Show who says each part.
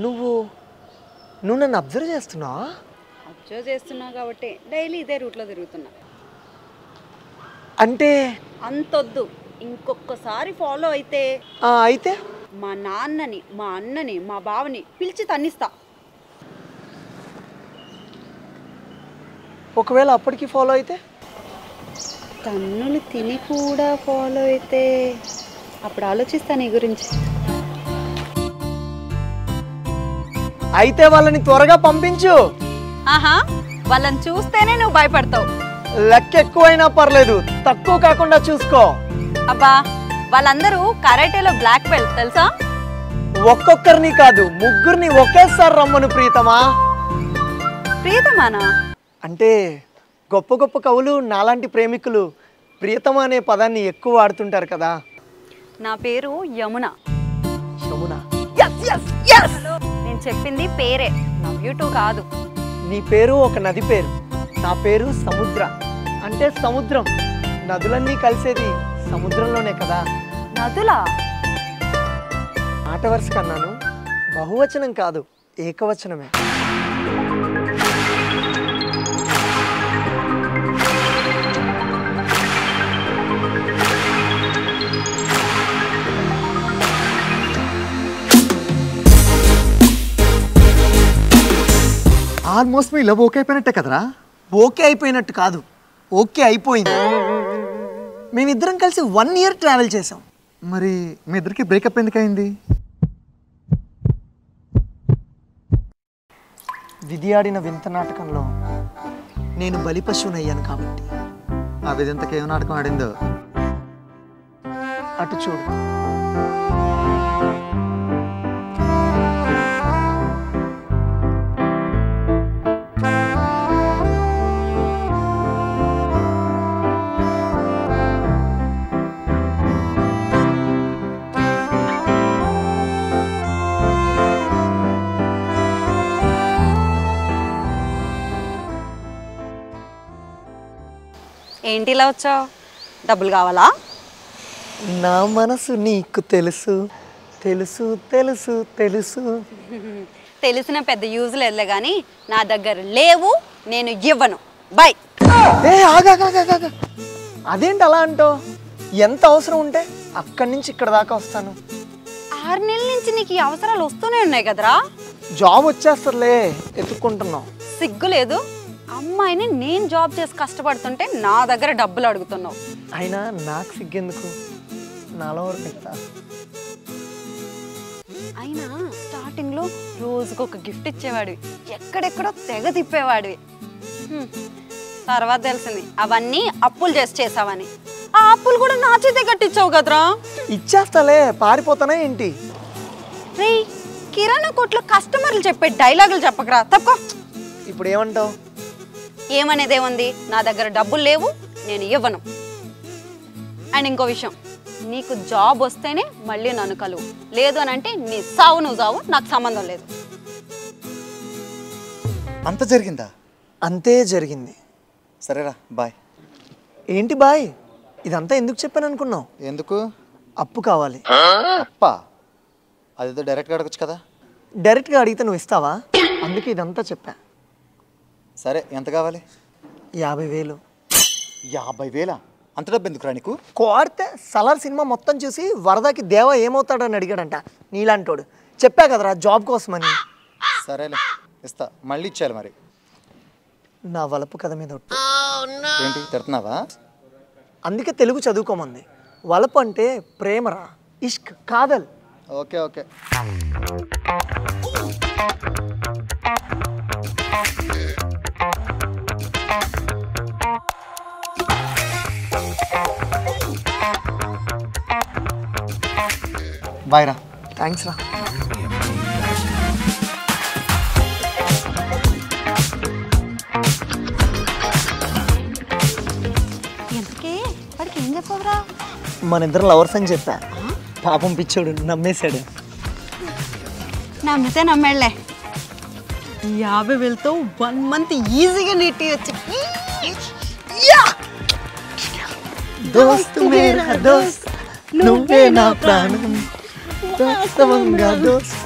Speaker 1: నువ్వు నువ్వు నన్ను అబ్జర్వ్ చేస్తున్నావా?
Speaker 2: అబ్జర్వ్ చేస్తున్నా కాబట్టి డైలీ ఇదే రూట్లో తిరుగుతున్నా.
Speaker 1: అంటే
Speaker 2: అంతొద్దు, ఇంకొకసారి ఫాలో అయితే
Speaker 1: అయితే
Speaker 2: మా నాన్నని, మా అన్నని, మా బావని పిలిచి తన్నిస్తా.
Speaker 1: ఒకవేళ అప్పటికి ఫాలో అయితే?
Speaker 2: తన్నులు తిని కూడా ఫాలో అయితే అప్పుడు ఆలోచిస్తా నీ గురించి.
Speaker 1: అయితే వాళ్ళని త్వరగా పంపించు.
Speaker 2: ఆహా, వాళ్ళని చూస్తేనే నువ్వు భయపడతావు.
Speaker 1: లెక్క ఎక్కువైనా పర్లేదు, తక్కువ కాకుండా చూసుకో.
Speaker 2: అబ్బా, వాళ్ళందరూ కరాటేలో బ్లాక్ బెల్ట్ తెలుసా?
Speaker 1: ఒక్కొక్కరిని కాదు, ముగ్గురిని ఒకేసారి రమ్మను ప్రీతమా.
Speaker 2: ప్రీతమానా?
Speaker 1: అంటే గొప్ప గొప్ప కవులు నాలాంటి ప్రేమికులు ప్రియతమ అనే పదాన్ని ఎక్కువ వాడుతుంటారు కదా.
Speaker 2: నా పేరు యమున.
Speaker 1: యమున?
Speaker 2: నేను చెప్పింది పేరే, నవ్యూటూ కాదు.
Speaker 1: నీ పేరు ఒక నది పేరు, నా పేరు సముద్ర. అంటే సముద్రం, నదులన్నీ కలిసేది సముద్రంలోనే కదా.
Speaker 2: నదులా?
Speaker 1: మాట వరుస కన్నాను, బహువచనం కాదు, ఏకవచనమే.
Speaker 3: ఆల్మోస్ట్ మీ లవ్ ఓకే అయిపోయినట్టే కదరా?
Speaker 1: ఓకే అయిపోయినట్టు కాదు, ఓకే అయిపోయింది. మేమిద్దరం కలిసి 1 year ట్రావెల్ చేసాం.
Speaker 3: మరి మీ ఇద్దరికి బ్రేకప్ ఎందుకు అయింది?
Speaker 1: విధి ఆడిన వింత నాటకంలో నేను బలిపశువునయ్యాను కాబట్టి.
Speaker 3: ఆ విధంతకి ఏం నాటకం ఆడిందో
Speaker 1: అటు చూడు.
Speaker 2: ఏంటి ఇలా వచ్చావు? డబ్బులు కావాలా?
Speaker 1: నా మనసు నీకు తెలుసు తెలుసు తెలుసు తెలుసు.
Speaker 2: తెలిసిన పెద్ద యూజ్ లేదులే కానీ నా దగ్గర లేవు, నేను ఇవ్వను. బై.
Speaker 1: అదేంటి అలా అంటావు? ఎంత అవసరం ఉంటే అక్కడి నుంచి ఇక్కడ దాకా వస్తాను.
Speaker 2: 6 నెలల నుంచి నీకు ఈ అవసరాలు వస్తూనే ఉన్నాయి కదరా.
Speaker 1: జాబ్ వచ్చేస్తలే, ఎత్తుక్కుంటున్నావు.
Speaker 2: సిగ్గు లేదు? అమ్మాయిని నేను జాబ్ చేసి కష్టపడుతుంటే నా దగ్గర డబ్బులు అడుగుతున్నావు.
Speaker 1: అయినా నాకు సిగ్గెందుకు, నాలో వరకు.
Speaker 2: అయినా స్టార్టింగ్ లో రోజుకు ఒక గిఫ్ట్ ఇచ్చేవాడివి, ఎక్కడెక్కడో తెగ తిప్పేవాడివి. తర్వాత తెలిసింది అవన్నీ అప్పులు చేసి చేసావని. ఆ అప్పులు కూడా నా చేతే కట్టించావు కదరా.
Speaker 1: ఇచ్చేస్తాలే, పారిపోతానా ఏంటి?
Speaker 2: రే, కిరాణా కొట్లో కస్టమర్లు చెప్పే డైలాగులు చెప్పకరా, తప్పుకో.
Speaker 1: ఇప్పుడు ఏమంటావు?
Speaker 2: ఏమనేదేముంది, నా దగ్గర డబ్బులు లేవు, నేను ఇవ్వను. అండ్ ఇంకో విషయం, నీకు జాబ్ వస్తేనే మళ్ళీ నన్ను కలువు, లేదు అని అంటే నీ సావు నువ్వు సావు, నాకు సంబంధం లేదు.
Speaker 3: అంత జరిగిందా?
Speaker 1: అంతే జరిగింది.
Speaker 3: సరేరా, బాయ్.
Speaker 1: ఏంటి బాయ్? ఇదంతా ఎందుకు చెప్పాను అనుకున్నావు?
Speaker 3: ఎందుకు?
Speaker 1: అప్పు కావాలి.
Speaker 3: అప్పా? అదేదో డైరెక్ట్గా అడగచ్చు కదా.
Speaker 1: డైరెక్ట్గా అడిగితే నువ్వు ఇస్తావా? అందుకే ఇదంతా చెప్పా.
Speaker 3: సరే, ఎంత కావాలి?
Speaker 1: 50,000.
Speaker 3: 50,000? అంత డబ్బు ఎందుకురా నీకు?
Speaker 1: కోడితే సలార్ సినిమా మొత్తం చూసి వరదకి దేవ ఏమవుతాడని అడిగాడంట నీలాంటోడు. చెప్పా కదరా జాబ్ కోసమని.
Speaker 3: సరేలే, ఇస్తా. మళ్ళీ ఇచ్చేయాలి మరి.
Speaker 1: నా వలపు కథ మీద ఒట్టు.
Speaker 3: ఏంటి తిడుతున్నావా?
Speaker 1: అందుకే తెలుగు చదువుకోమంది. వలపు అంటే ప్రేమరా, ఇష్క్, కాదల్.
Speaker 3: Okay okay. బాయ్ రా.
Speaker 1: థ్యాంక్స్ రా.
Speaker 2: ఎందుకే వాడికి ఏం చెప్పవరా?
Speaker 1: మన ఇద్దరు లవర్స్ అని చెప్పా. పాపం పిచ్చోడు నమ్మేశాడు.
Speaker 2: నమ్మితే నమ్మేళ్లే. 50,000తో 1 month ఈజీగా నీటి వచ్చి.
Speaker 1: దోస్త్ మేరా దోస్త్, నువ్వే నా ప్రాణం, వాస్తవంగా దోస్త్.